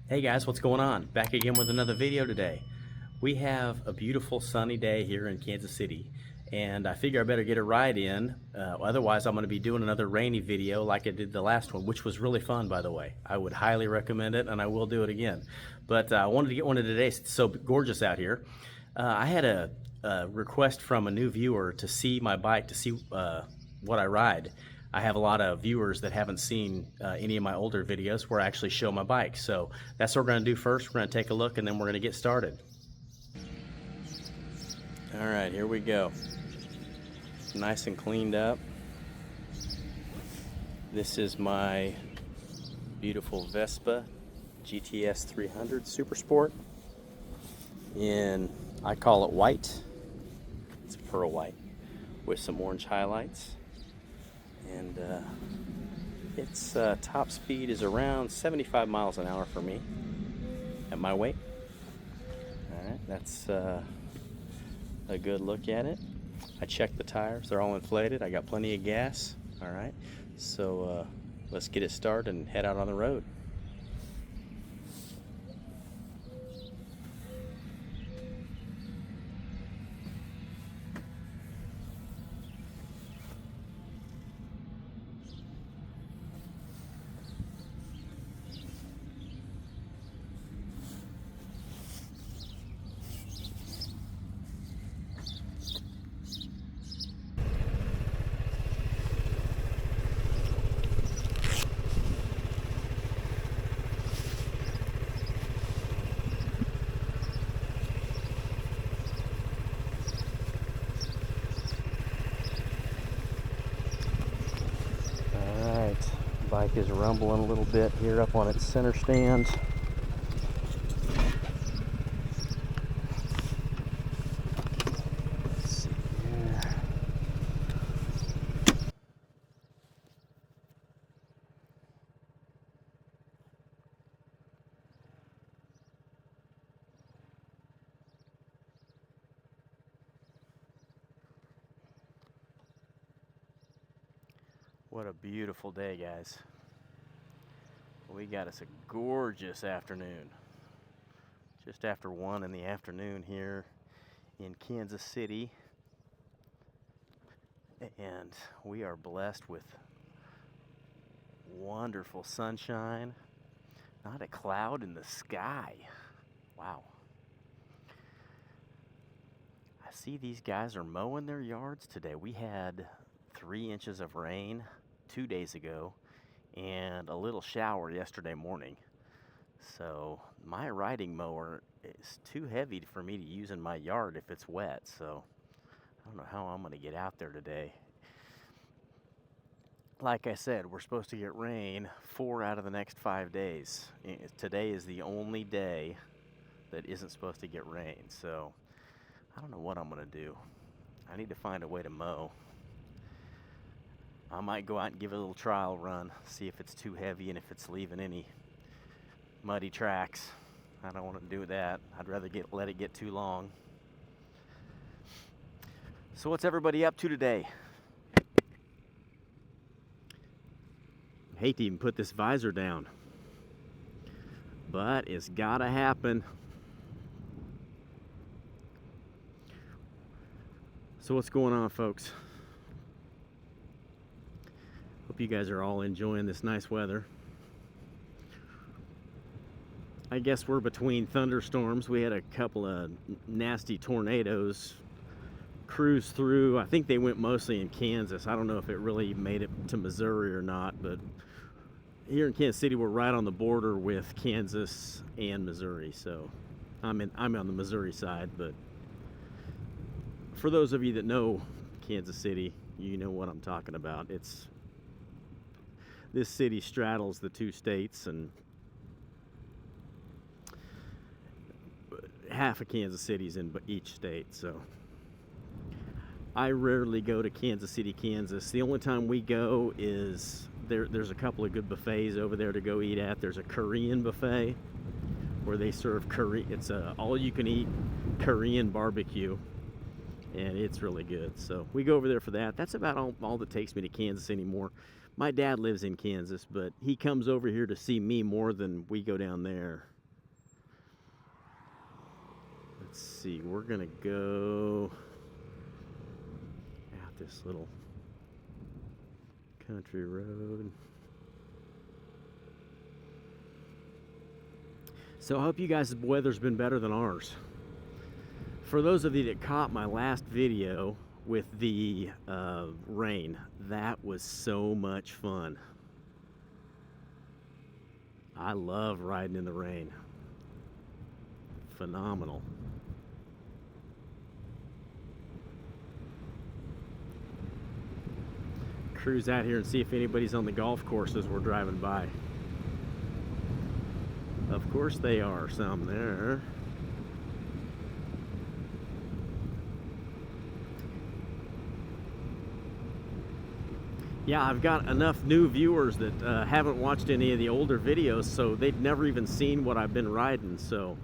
Hey guys, what's going on? Back again with another video today. We have a beautiful sunny day here in Kansas City, and I figure I better get a ride in. Otherwise, I'm going to be doing another rainy video like I did the last one, which was really fun, by the way. I would highly recommend it, and I will do it again. But I wanted to get one of today. It's so gorgeous out here. I had a request from a new viewer to see my bike, to see what I ride. I have a lot of viewers that haven't seen any of my older videos where I actually show my bike. So that's what we're going to do first. We're going to take a look and then we're going to get started. All right, here we go. Nice and cleaned up. This is my beautiful Vespa GTS 300 Super Sport in, I call it white. It's pearl white with some orange highlights. And its top speed is around 75 miles an hour for me at my weight. All right, that's a good look at it. I checked the tires, they're all inflated. I got plenty of gas. All right, so let's get it started and head out on the road. Bike is rumbling a little bit here up on its center stand. Let's see here. What a beautiful day, guys. We got us a gorgeous afternoon. Just after 1 in the afternoon here in Kansas City. And we are blessed with wonderful sunshine. Not a cloud in the sky. Wow. I see these guys are mowing their yards today. We had 3 inches of rain 2 days ago and a little shower yesterday morning. So my riding mower is too heavy for me to use in my yard if it's wet. So I don't know how I'm going to get out there today. Like I said, we're supposed to get rain 4 out of the next 5 days. Today is the only day that isn't supposed to get rain. So I don't know what I'm going to do. I need to find a way to mow. I might go out and give it a little trial run, see if it's too heavy and if it's leaving any muddy tracks. I don't want to do that. I'd rather let it get too long. So what's everybody up to today? I hate to even put this visor down, but it's gotta happen. So what's going on, folks? Hope you guys are all enjoying this nice weather. I guess we're between thunderstorms. We had a couple of nasty tornadoes cruise through. I think they went mostly in Kansas. I don't know if it really made it to Missouri or not, but here in Kansas City, we're right on the border with Kansas and Missouri. So I'm on the Missouri side, but for those of you that know Kansas City, you know what I'm talking about. This city straddles the 2 states, and half of Kansas City's in each state. So I rarely go to Kansas City, Kansas. The only time we go is there's a couple of good buffets over there to go eat at. There's a Korean buffet where they serve Korean. It's a all-you-can-eat Korean barbecue, and it's really good. So we go over there for that. That's about all that takes me to Kansas anymore. My dad lives in Kansas, but he comes over here to see me more than we go down there. Let's see, we're gonna go out this little country road. So I hope you guys' weather's been better than ours. For those of you that caught my last video with the rain, that was so much fun. I love riding in the rain. Phenomenal. Cruise out here and see if anybody's on the golf courses we're driving by. Of course they are, some there. Yeah, I've got enough new viewers that haven't watched any of the older videos, so they've never even seen what I've been riding. So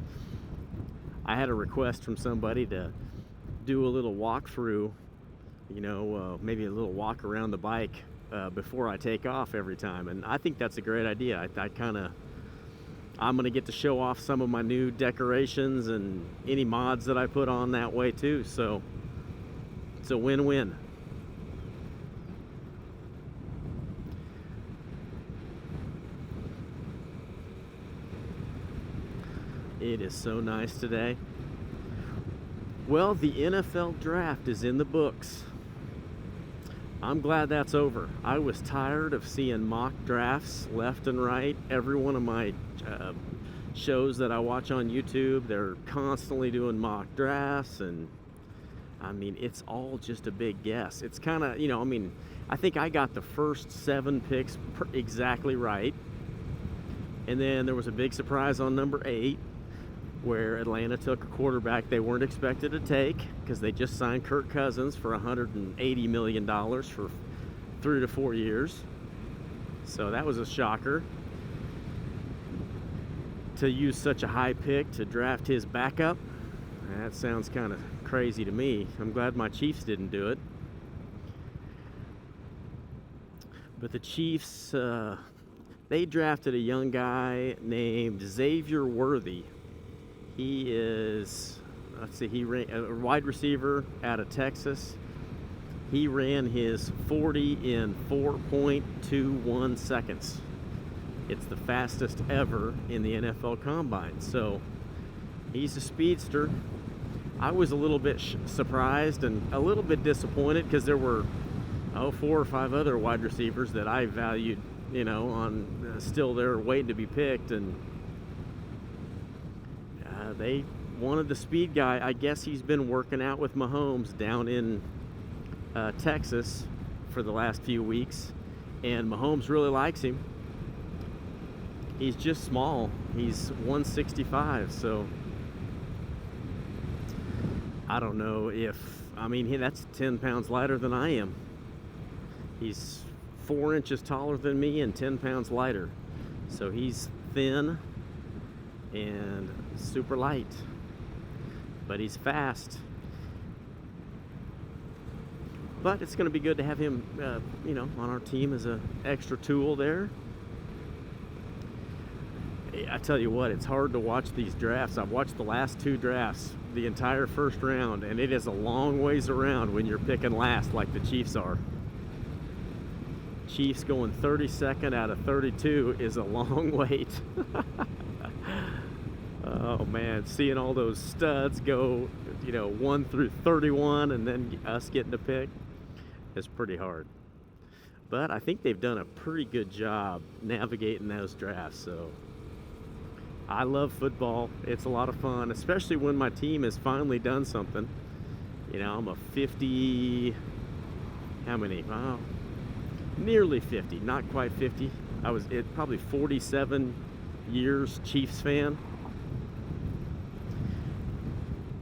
I had a request from somebody to do a little walkthrough, you know, maybe a little walk around the bike before I take off every time. And I think that's a great idea. I'm going to get to show off some of my new decorations and any mods that I put on that way too. So it's a win-win. It is so nice today. Well, the NFL draft is in the books. I'm glad that's over. I was tired of seeing mock drafts left and right. Every one of my shows that I watch on YouTube, they're constantly doing mock drafts, and I mean, it's all just a big guess. It's kind of, you know, I mean, I think I got the first 7 picks exactly right, and then there was a big surprise on number 8, where Atlanta took a quarterback they weren't expected to take because they just signed Kirk Cousins for $180 million for 3 to 4 years. So that was a shocker. To use such a high pick to draft his backup, that sounds kind of crazy to me. I'm glad my Chiefs didn't do it. But the Chiefs, they drafted a young guy named Xavier Worthy. He is, let's see, he ran a wide receiver out of Texas. He ran his 40 in 4.21 seconds. It's the fastest ever in the NFL Combine. So he's a speedster. I was a little bit surprised and a little bit disappointed because there were 4 or 5 other wide receivers that I valued, you know, on still there waiting to be picked, and they wanted the speed guy. I guess he's been working out with Mahomes down in Texas for the last few weeks, and Mahomes really likes him. He's just small. He's 165, so I don't know if, I mean, that's 10 pounds lighter than I am. He's 4 inches taller than me and 10 pounds lighter. So he's thin and super light, but he's fast. But it's going to be good to have him, you know, on our team as an extra tool there. I tell you what, it's hard to watch these drafts. I've watched the last 2 drafts, the entire first round, and it is a long ways around when you're picking last like the Chiefs are. Chiefs going 32nd out of 32 is a long wait. Oh man, seeing all those studs go, you know, 1 through 31 and then us getting to pick is pretty hard. But I think they've done a pretty good job navigating those drafts. So I love football. It's a lot of fun, especially when my team has finally done something. You know, I'm a 50, how many? Wow, nearly 50, not quite 50. I was probably 47 years Chiefs fan.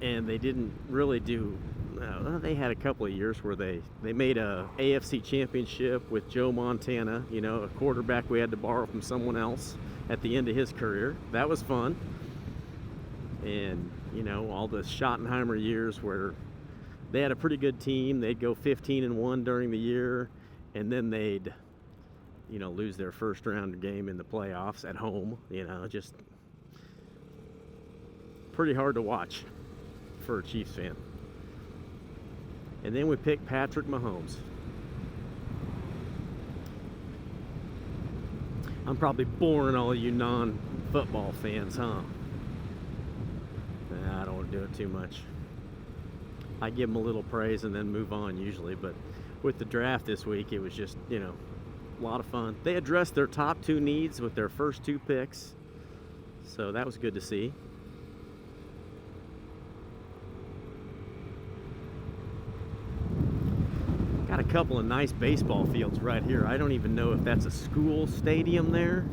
And they didn't really do, they had a couple of years where they made a AFC championship with Joe Montana, you know, a quarterback we had to borrow from someone else at the end of his career. That was fun. And, you know, all the Schottenheimer years where they had a pretty good team. They'd go 15-1 during the year, and then they'd, you know, lose their first round game in the playoffs at home. You know, just pretty hard to watch. for a Chiefs fan. And then we picked Patrick Mahomes. I'm probably boring all you non-football fans, huh? Nah, I don't want to do it too much. I give them a little praise and then move on usually, but with the draft this week, it was just, you know, a lot of fun. They addressed their top 2 needs with their first 2 picks, so that was good to see. Got a couple of nice baseball fields right here. I don't even know if that's a school stadium there.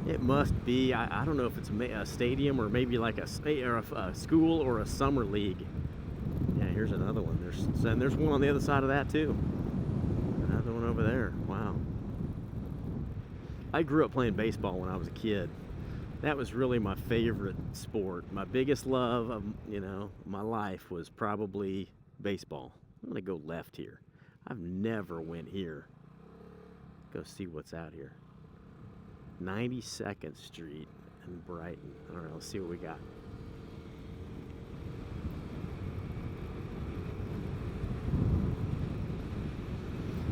It must be. I don't know if it's a stadium or maybe like a school or a summer league. Yeah, here's another one. There's one on the other side of that too. Another one over there. Wow. I grew up playing baseball when I was a kid. That was really my favorite sport. My biggest love of, you know, my life was probably baseball. I'm gonna go left here. I've never went here. Go see what's out here. 92nd Street in Brighton. All right, let's see what we got.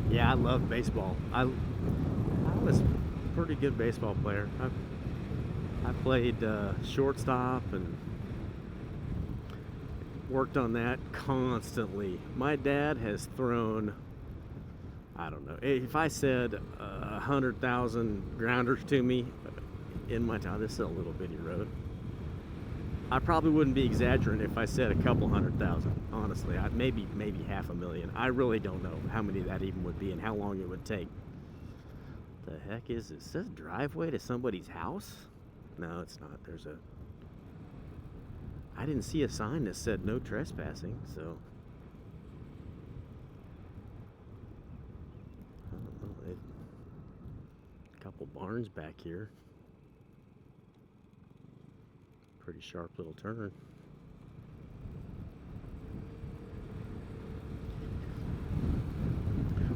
Yeah, I love baseball. I was a pretty good baseball player. I played shortstop and worked on that constantly. My dad has thrown, I don't know, if I said 100,000 grounders to me in my time, this is a little bitty road. I probably wouldn't be exaggerating if I said a couple 100,000, honestly. Maybe 500,000. I really don't know how many that even would be and how long it would take. The heck is this? Is this a driveway to somebody's house? No, it's not. I didn't see a sign that said no trespassing, so I don't know. A couple barns back here. Pretty sharp little turn.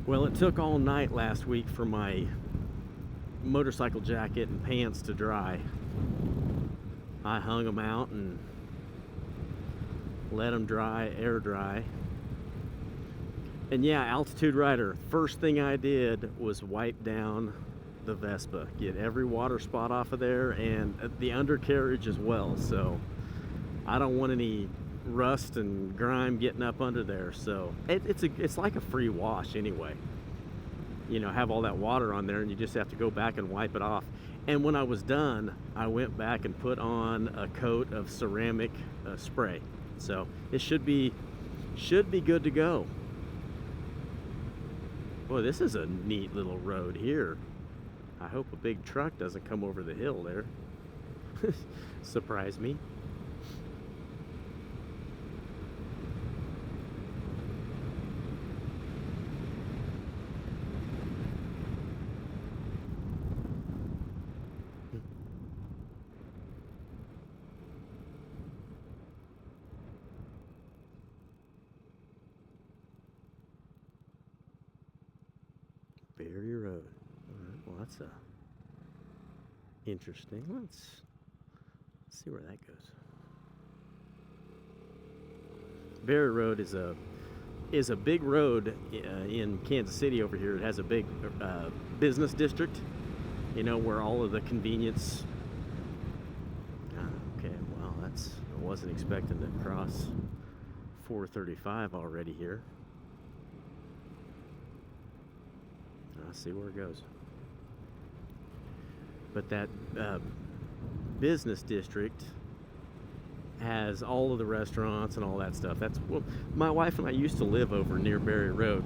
Well, it took all night last week for my motorcycle jacket and pants to dry. I hung them out and let them dry, air dry. And yeah, Altitude Rider, first thing I did was wipe down the Vespa, get every water spot off of there and the undercarriage as well. So I don't want any rust and grime getting up under there. So it's like a free wash anyway. You know, have all that water on there and you just have to go back and wipe it off. And when I was done, I went back and put on a coat of ceramic spray. So it should be good to go. Boy, this is a neat little road here. I hope a big truck doesn't come over the hill there. Surprise me. Berry Road. All right, well, that's interesting. Let's see where that goes. Berry Road is a big road in Kansas City over here. It has a big business district, you know, where all of the convenience. Okay, well, I wasn't expecting to cross 435 already here. I'll see where it goes. But that business district has all of the restaurants and all that stuff. Well, my wife and I used to live over near Berry Road,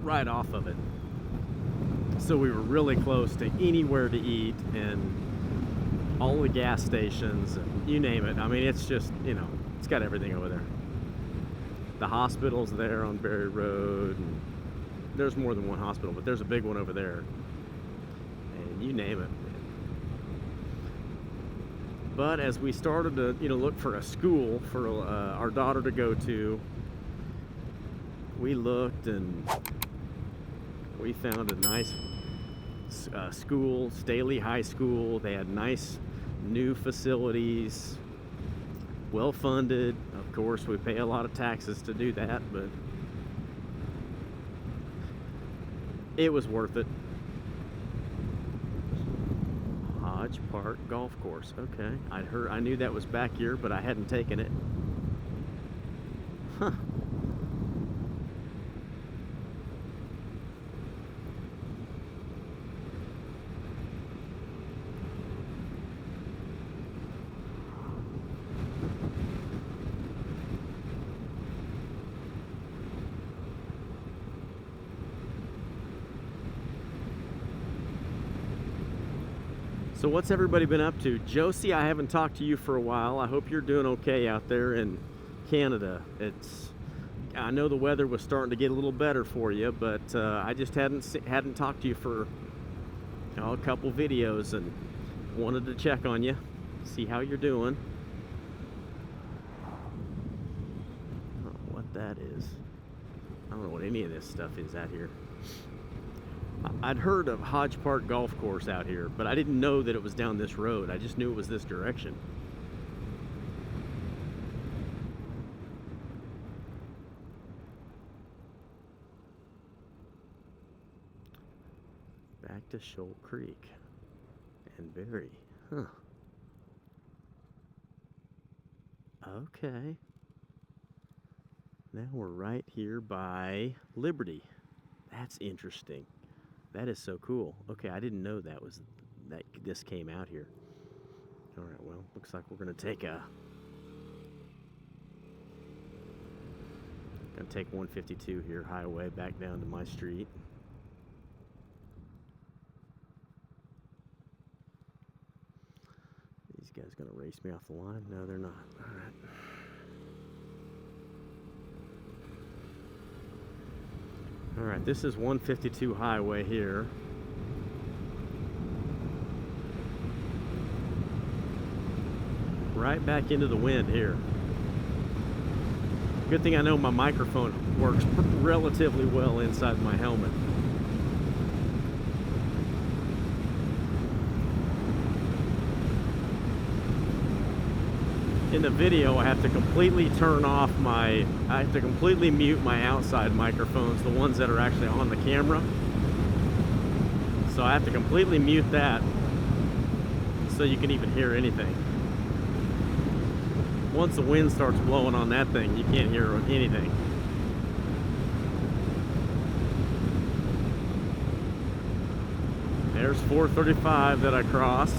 right off of it. So we were really close to anywhere to eat and all the gas stations and you name it. I mean, it's just, you know, it's got everything over there. The hospital's there on Berry Road, and there's more than one hospital, but there's a big one over there. And you name it. But as we started to, you know, look for a school for our daughter to go to, we looked and we found a nice school, Staley High School. They had nice new facilities. well funded. Of course, we pay a lot of taxes to do that, but it was worth it. Hodge Park Golf Course. Okay, I knew that was back here, but I hadn't taken it. Huh. So what's everybody been up to? Josie, I haven't talked to you for a while. I hope you're doing okay out there in Canada. I know the weather was starting to get a little better for you, but I just hadn't talked to you for a couple videos and wanted to check on you, see how you're doing. I don't know what that is. I don't know what any of this stuff is out here. I'd heard of Hodge Park Golf Course out here, but I didn't know that it was down this road. I just knew it was this direction. Back to Shoal Creek and Berry. Huh. Okay. Now we're right here by Liberty. That's interesting. That is so cool. Okay, I didn't know this came out here. All right, well, looks like we're gonna take 152 here, highway back down to my street. These guys gonna race me off the line? No, they're not. All right. All right, this is 152 highway here. Right back into the wind here. Good thing I know my microphone works relatively well inside my helmet. In the video, I have to completely mute my outside microphones, the ones that are actually on the camera. So I have to completely mute that so you can even hear anything. Once the wind starts blowing on that thing, you can't hear anything. There's 435 that I crossed.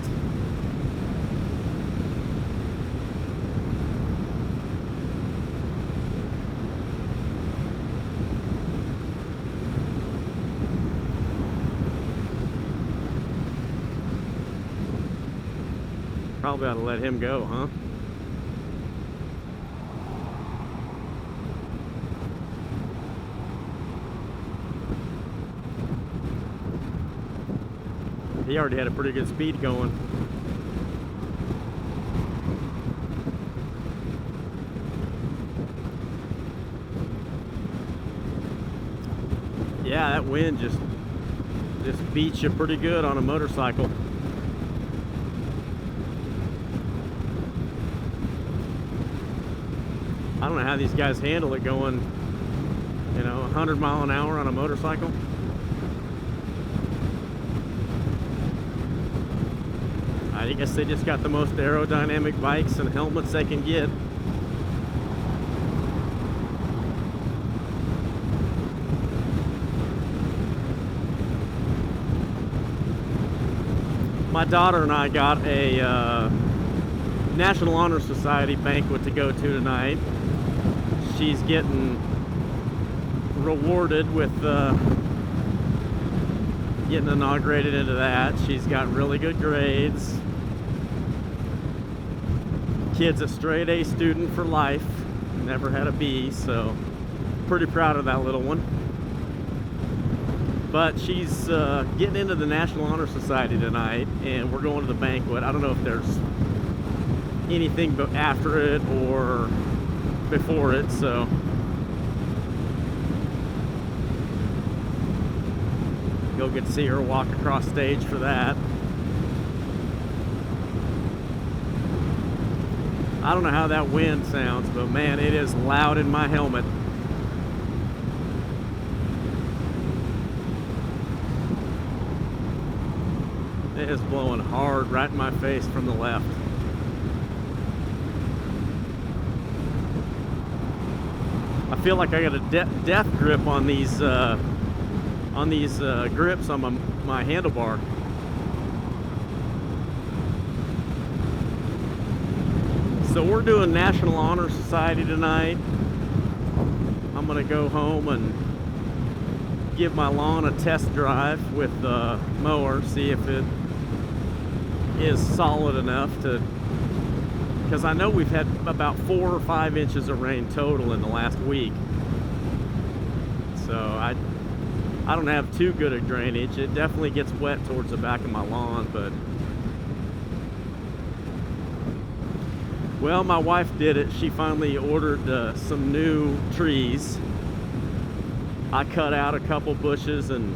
Probably ought to let him go, huh? He already had a pretty good speed going. Yeah, that wind just beats you pretty good on a motorcycle. I don't know how these guys handle it going, 100 mile an hour on a motorcycle. I guess they just got the most aerodynamic bikes and helmets they can get. My daughter and I got a National Honor Society banquet to go to tonight. She's getting rewarded with getting inaugurated into that. She's got really good grades. Kid's a straight A student for life. Never had a B, so pretty proud of that little one. But she's getting into the National Honor Society tonight, and we're going to the banquet. I don't know if there's anything after it or before it, so go get to see her walk across stage for that. I don't know how that wind sounds, but man, it is loud in my helmet. It is blowing hard right in my face from the left. I feel like I got a death grip on these grips on my handlebar. So we're doing National Honor Society tonight. I'm gonna go home and give my lawn a test drive with the mower, see if it is solid enough to, because I know we've had about 4 or 5 inches of rain total in the last week. So I don't have too good a drainage. It definitely gets wet towards the back of my lawn, but well, my wife did it. She finally ordered some new trees. I cut out a couple bushes and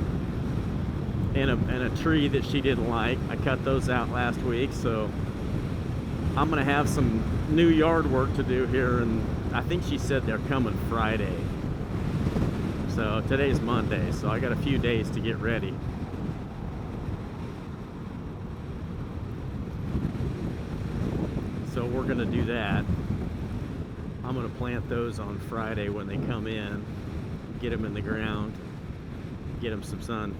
a tree that she didn't like. I cut those out last week, so I'm gonna have some new yard work to do here, and I think she said they're coming Friday. So today's Monday, so I got a few days to get ready. So we're gonna do that. I'm gonna plant those on Friday when they come in, get them in the ground, get them some sun.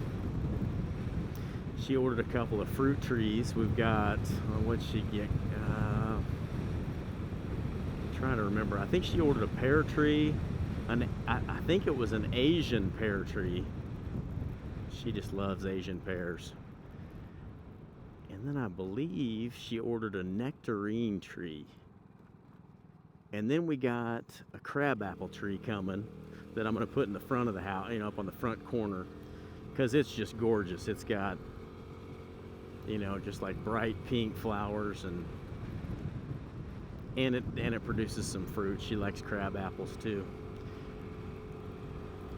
She ordered a couple of fruit trees. We've got, what'd she get? I'm trying to remember. I think she ordered a pear tree. I think it was an Asian pear tree. She just loves Asian pears. And then I believe she ordered a nectarine tree. And then we got a crabapple tree coming that I'm going to put in the front of the house, you know, up on the front corner, because it's just gorgeous. It's got, you know, just like bright pink flowers, and it produces some fruit. She likes crab apples too.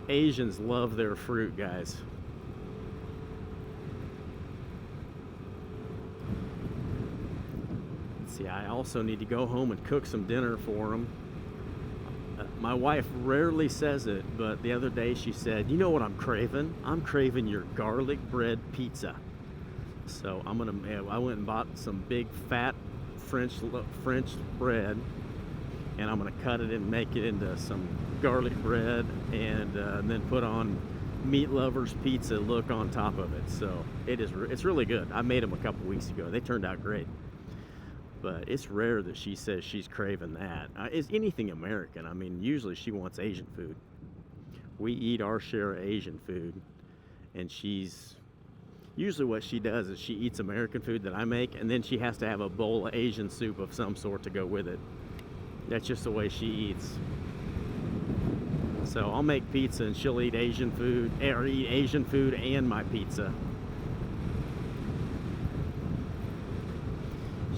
Asians love their fruit, guys. See, I also need to go home and cook some dinner for them. My wife rarely says it, but the other day she said, "You know what I'm craving? I'm craving your garlic bread pizza." So I went and bought some big fat French bread, and I'm gonna cut it and make it into some garlic bread, and then put on Meat Lover's Pizza look on top of it. So it's really good. I made them a couple weeks ago. They turned out great. But it's rare that she says she's craving that. Is anything American? I mean, usually she wants Asian food. We eat our share of Asian food, and usually what she does is she eats American food that I make, and then she has to have a bowl of Asian soup of some sort to go with it. That's just the way she eats. So I'll make pizza and she'll eat Asian food, or eat Asian food and my pizza.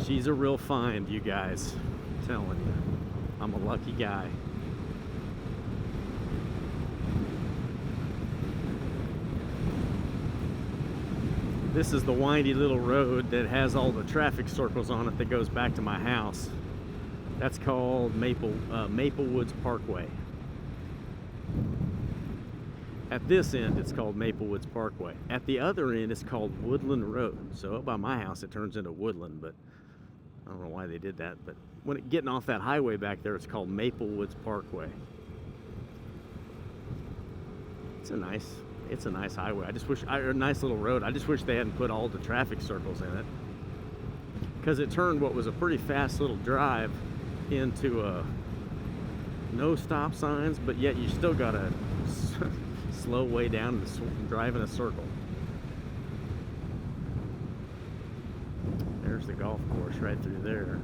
She's a real find, you guys. I'm telling you, I'm a lucky guy. This is the windy little road that has all the traffic circles on it that goes back to my house. That's called Maple Woods Parkway. At this end, it's called Maple Woods Parkway. At the other end, it's called Woodland Road. So up by my house, it turns into Woodland, but I don't know why they did that. But getting off that highway back there, it's called Maple Woods Parkway. It's a nice highway. A nice little road. I just wish they hadn't put all the traffic circles in it, because it turned what was a pretty fast little drive into no stop signs, but yet you still gotta slow way down and drive in a circle. There's the golf course right through there.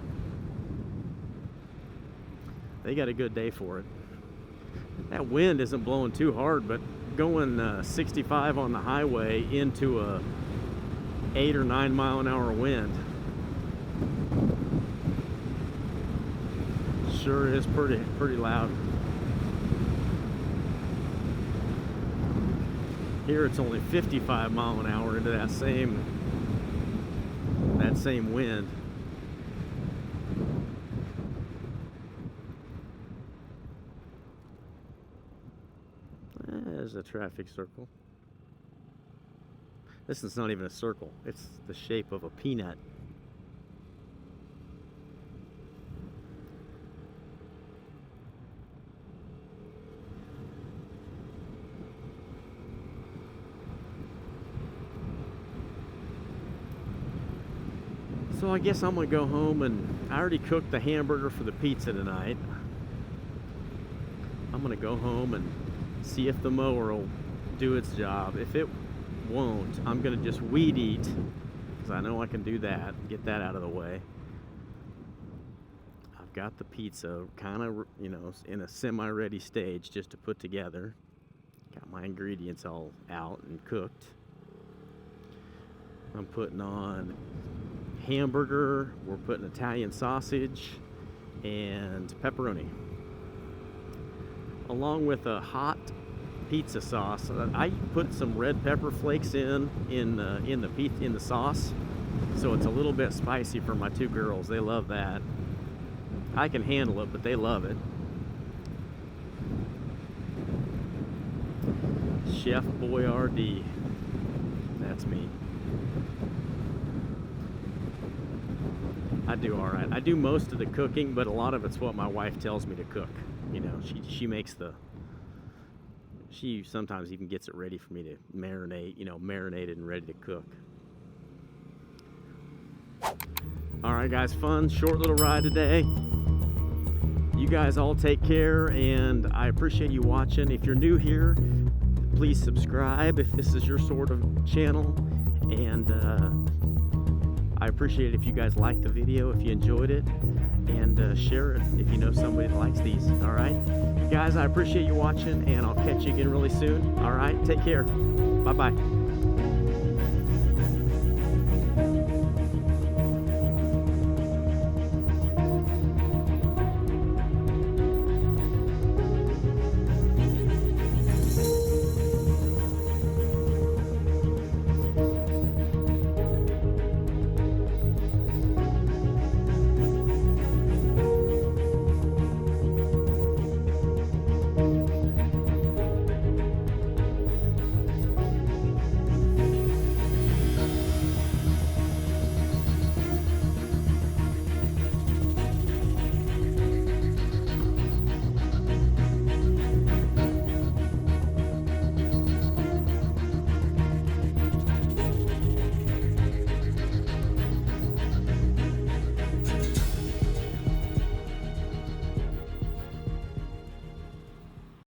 They got a good day for it. That wind isn't blowing too hard, but going 65 on the highway into a 8 or 9 mile an hour wind sure is pretty loud. Here it's only 55 mile an hour into that same wind. a traffic circle. This is not even a circle. It's the shape of a peanut. So I guess I'm gonna go home, and I already cooked the hamburger for the pizza tonight. I'm gonna go home and see if the mower will do its job. If it won't, I'm gonna just weed eat, because I know I can do that, get that out of the way. I've got the pizza kind of, you know, in a semi-ready stage just to put together. Got my ingredients all out and cooked. I'm putting on hamburger, we're putting Italian sausage and pepperoni, along with a hot pizza sauce. I put some red pepper flakes in the sauce, so it's a little bit spicy for my two girls. They love that. I can handle it, but they love it. Chef Boyardee, that's me. I do all right. I do most of the cooking, but a lot of it's what my wife tells me to cook. You know, she makes she sometimes even gets it ready for me to marinate, you know, marinated and ready to cook. All right, guys, fun, short little ride today. You guys all take care, and I appreciate you watching. If you're new here, please subscribe if this is your sort of channel, and I appreciate it if you guys liked the video, if you enjoyed it, and share it if you know somebody that likes these. All right, guys, I appreciate you watching, and I'll catch you again really soon. All right, take care. Bye-bye.